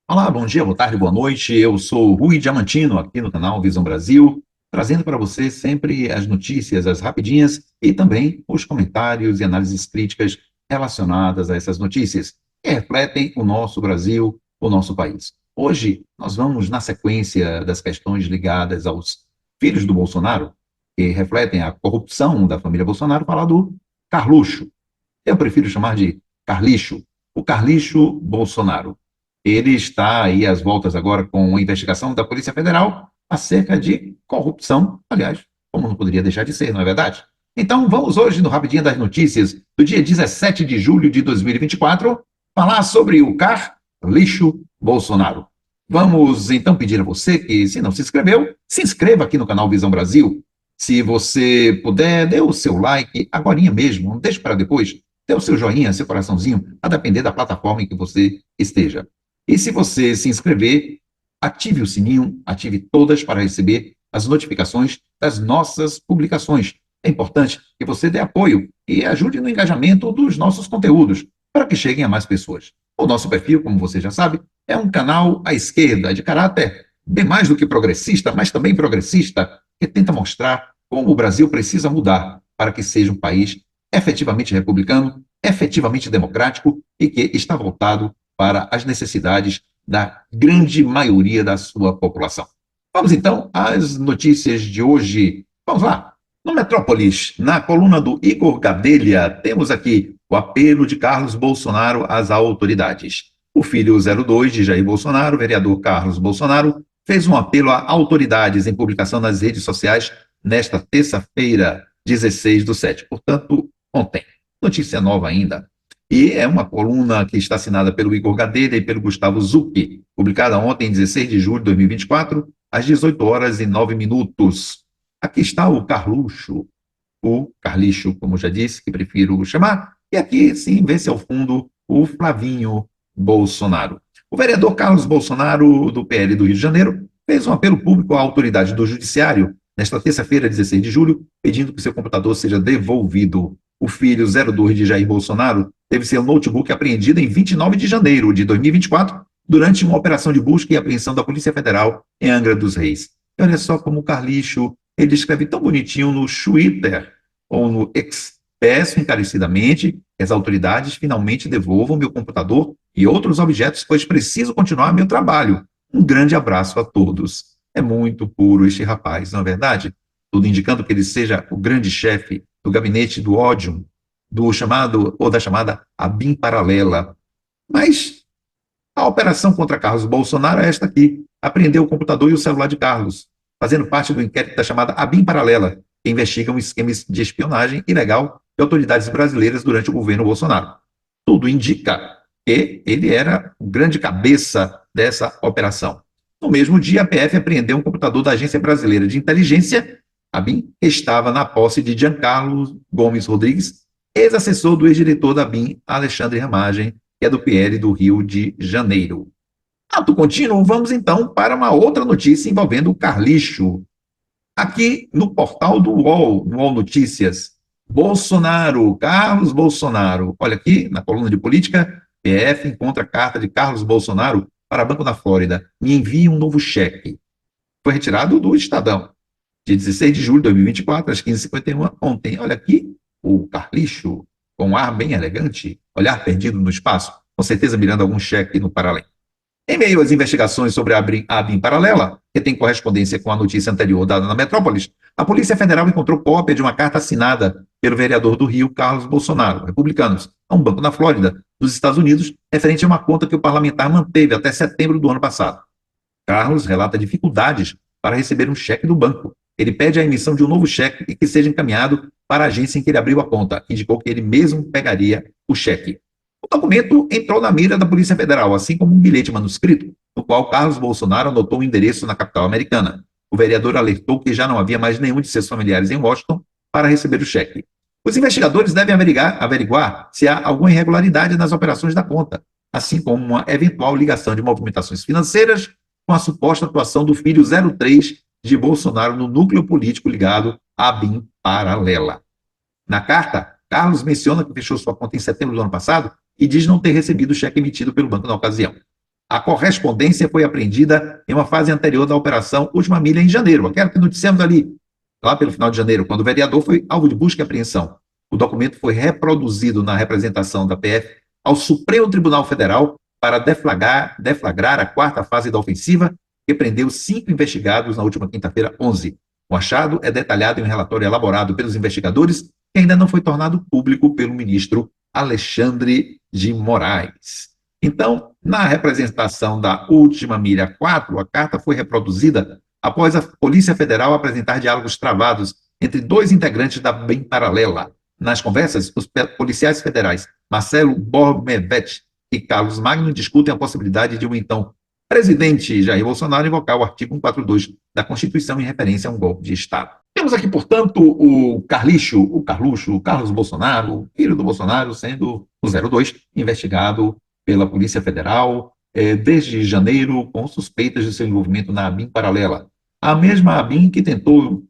Olá, bom dia, boa tarde, boa noite. Eu sou Rui Diamantino, aqui no canal Visão Brasil, trazendo para você sempre as notícias, as rapidinhas e também os comentários e análises críticas relacionadas a essas notícias que refletem o nosso Brasil, o nosso país. Hoje, nós vamos, na sequência das questões ligadas aos filhos do Bolsonaro, que refletem a corrupção da família Bolsonaro, falar do Carluxo. Eu prefiro chamar de Carlixo, o Carlixo Bolsonaro. Ele está aí às voltas agora com uma investigação da Polícia Federal acerca de corrupção, aliás, como não poderia deixar de ser, não é verdade? Então, vamos hoje no Rapidinho das Notícias do dia 17 de julho de 2024 falar sobre o Carlixo Bolsonaro. Vamos então pedir a você que, se não se inscreveu, se inscreva aqui no canal Visão Brasil. Se você puder, dê o seu like agorinha mesmo, não deixe para depois, dê o seu joinha, seu coraçãozinho, a depender da plataforma em que você esteja. E se você se inscrever, ative o sininho, ative todas para receber as notificações das nossas publicações. É importante que você dê apoio e ajude no engajamento dos nossos conteúdos, para que cheguem a mais pessoas. O nosso perfil, como você já sabe, é um canal à esquerda, de caráter bem mais do que progressista, mas também progressista, que tenta mostrar como o Brasil precisa mudar para que seja um país efetivamente republicano, efetivamente democrático e que está voltado para as necessidades da grande maioria da sua população. Vamos então às notícias de hoje. Vamos lá. No Metrópolis, na coluna do Igor Gadelha, temos aqui o apelo de Carlos Bolsonaro às autoridades. O filho 02 de Jair Bolsonaro, o vereador Carlos Bolsonaro, fez um apelo a autoridades em publicação nas redes sociais nesta terça-feira, 16/7, portanto, ontem. Notícia nova ainda. E é uma coluna que está assinada pelo Igor Gadelha e pelo Gustavo Zucchi, publicada ontem, 16 de julho de 2024, às 18h09. Aqui está o Carluxo, o Carlixo, como já disse, que prefiro chamar, e aqui, sim, vê-se ao fundo o Flavinho Bolsonaro. O vereador Carlos Bolsonaro, do PL do Rio de Janeiro, fez um apelo público à autoridade do Judiciário, nesta terça-feira, 16 de julho, pedindo que seu computador seja devolvido. O filho 02 de Jair Bolsonaro teve seu notebook apreendido em 29 de janeiro de 2024, durante uma operação de busca e apreensão da Polícia Federal em Angra dos Reis. E olha só como o Carlixo, ele escreve tão bonitinho no Twitter, ou no X: peço encarecidamente que as autoridades finalmente devolvam meu computador e outros objetos, pois preciso continuar meu trabalho. Um grande abraço a todos. É muito puro este rapaz, não é verdade? Tudo indicando que ele seja o grande chefe do gabinete do ódio, do chamado, ou da chamada ABIN paralela. Mas a operação contra Carlos Bolsonaro é esta aqui: apreendeu o computador e o celular de Carlos, fazendo parte do inquérito da chamada ABIN paralela, que investiga um esquema de espionagem ilegal de autoridades brasileiras durante o governo Bolsonaro. Tudo indica que ele era o grande cabeça dessa operação. No mesmo dia, a PF apreendeu um computador da Agência Brasileira de Inteligência, a BIM, que estava na posse de Giancarlo Gomes Rodrigues, ex-assessor do ex-diretor da BIM, Alexandre Ramagem, que é do PL do Rio de Janeiro. Ato contínuo, vamos então para uma outra notícia envolvendo o Carlixo. Aqui no portal do UOL, no UOL Notícias, Bolsonaro, Carlos Bolsonaro. Olha aqui, na coluna de política, PF encontra carta de Carlos Bolsonaro para Banco da Flórida. Me envia um novo cheque. Foi retirado do Estadão, de 16 de julho de 2024, às 15h51, ontem. Olha aqui, o Carlixo, com um ar bem elegante, olhar perdido no espaço, com certeza mirando algum cheque no paralelo. Em meio às investigações sobre a ABIN paralela, que tem correspondência com a notícia anterior dada na Metrópolis, a Polícia Federal encontrou cópia de uma carta assinada pelo vereador do Rio, Carlos Bolsonaro, republicanos, a um banco na Flórida, dos Estados Unidos, referente a uma conta que o parlamentar manteve até setembro do ano passado. Carlos relata dificuldades para receber um cheque do banco. Ele pede a emissão de um novo cheque e que seja encaminhado para a agência em que ele abriu a conta. Indicou que ele mesmo pegaria o cheque. O documento entrou na mira da Polícia Federal, assim como um bilhete manuscrito, no qual Carlos Bolsonaro anotou o endereço na capital americana. O vereador alertou que já não havia mais nenhum de seus familiares em Washington para receber o cheque. Os investigadores devem averiguar se há alguma irregularidade nas operações da conta, assim como uma eventual ligação de movimentações financeiras com a suposta atuação do filho 03 de Bolsonaro no núcleo político ligado à BIM paralela. Na carta, Carlos menciona que fechou sua conta em setembro do ano passado e diz não ter recebido o cheque emitido pelo banco na ocasião. A correspondência foi apreendida em uma fase anterior da operação Última Milha, em janeiro, aquela que noticiamos ali, lá pelo final de janeiro, quando o vereador foi alvo de busca e apreensão. O documento foi reproduzido na representação da PF ao Supremo Tribunal Federal para deflagrar a quarta fase da ofensiva, que prendeu 5 investigados na última quinta-feira, 11. O achado é detalhado em um relatório elaborado pelos investigadores, que ainda não foi tornado público pelo ministro Alexandre de Moraes. Então, na representação da Última Milha 4, a carta foi reproduzida após a Polícia Federal apresentar diálogos travados entre 2 integrantes da BEM Paralela. Nas conversas, os policiais federais Marcelo Bormevet e Carlos Magno discutem a possibilidade de um então presidente Jair Bolsonaro invocar o artigo 142 da Constituição em referência a um golpe de Estado. Temos aqui, portanto, o Carlos Bolsonaro, filho do Bolsonaro, sendo o 02 investigado pela Polícia Federal desde janeiro com suspeitas de seu envolvimento na ABIN paralela. A mesma ABIN que tentou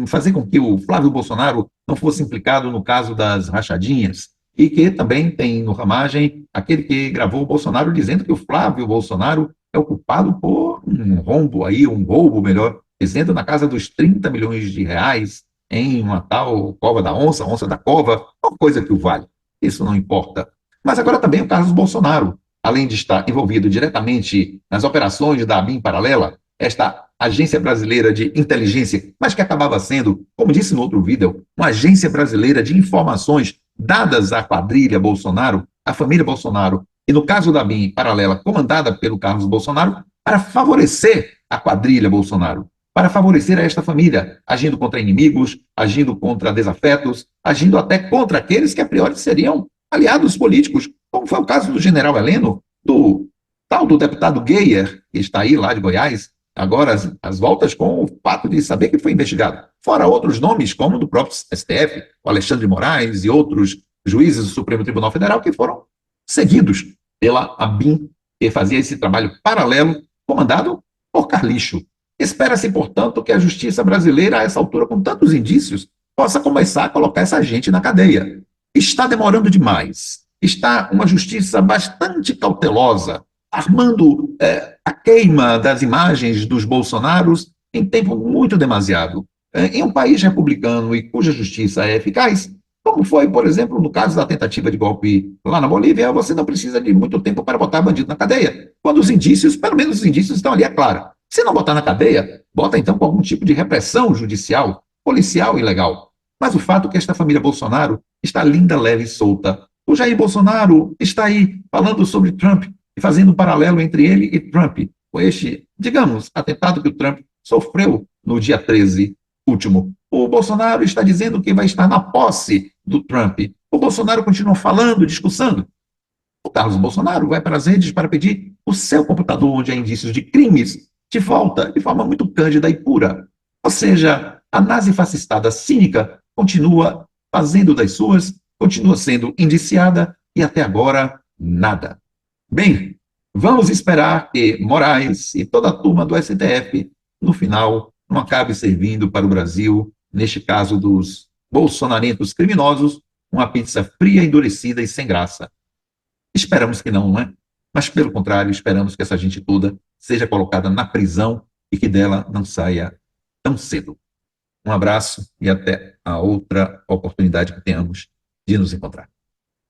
fazer com que o Flávio Bolsonaro não fosse implicado no caso das rachadinhas, e que também tem no ramagem aquele que gravou o Bolsonaro dizendo que o Flávio Bolsonaro é o culpado por um roubo melhor, dizendo na casa dos 30 milhões de reais em uma tal cova da onça da cova, uma coisa que o vale. Isso não importa. Mas agora também o Carlos Bolsonaro, além de estar envolvido diretamente nas operações da ABIN paralela, esta Agência Brasileira de Inteligência, mas que acabava sendo, como disse no outro vídeo, uma agência brasileira de informações dadas à quadrilha Bolsonaro, à família Bolsonaro, e no caso da ABIN paralela, comandada pelo Carlos Bolsonaro, para favorecer a quadrilha Bolsonaro, para favorecer a esta família, agindo contra inimigos, agindo contra desafetos, agindo até contra aqueles que a priori seriam aliados políticos, como foi o caso do general Heleno, do tal do deputado Geyer, que está aí lá de Goiás, agora as voltas com o fato de saber que foi investigado. Fora outros nomes, como do próprio STF, o Alexandre de Moraes e outros juízes do Supremo Tribunal Federal que foram seguidos pela ABIN, que fazia esse trabalho paralelo, comandado por Carlicho. Espera-se, portanto, que a justiça brasileira, a essa altura, com tantos indícios, possa começar a colocar essa gente na cadeia. Está demorando demais. Está uma justiça bastante cautelosa, armando a queima das imagens dos Bolsonaros em tempo muito demasiado. Em um país republicano e cuja justiça é eficaz, como foi, por exemplo, no caso da tentativa de golpe lá na Bolívia, você não precisa de muito tempo para botar bandido na cadeia, quando os indícios, pelo menos os indícios estão ali, é claro. Se não botar na cadeia, bota então com algum tipo de repressão judicial, policial e legal. Mas o fato é que esta família Bolsonaro está linda, leve e solta. O Jair Bolsonaro está aí falando sobre Trump e fazendo um paralelo entre ele e Trump, com este, digamos, atentado que o Trump sofreu no dia 13 último. O Bolsonaro está dizendo que vai estar na posse do Trump. O Bolsonaro continua falando, discussando. O Carlos Bolsonaro vai para as redes para pedir o seu computador, onde há indícios de crimes, de volta, de forma muito cândida e pura. Ou seja, a nazi-fascistada cínica continua fazendo das suas, continua sendo indiciada e até agora nada. Bem, vamos esperar que Moraes e toda a turma do STF, no final, não acabe servindo para o Brasil, neste caso dos bolsonarentos criminosos, uma pizza fria, endurecida e sem graça. Esperamos que não, não é? Mas, pelo contrário, esperamos que essa gente toda seja colocada na prisão e que dela não saia tão cedo. Um abraço e até a outra oportunidade que tenhamos de nos encontrar.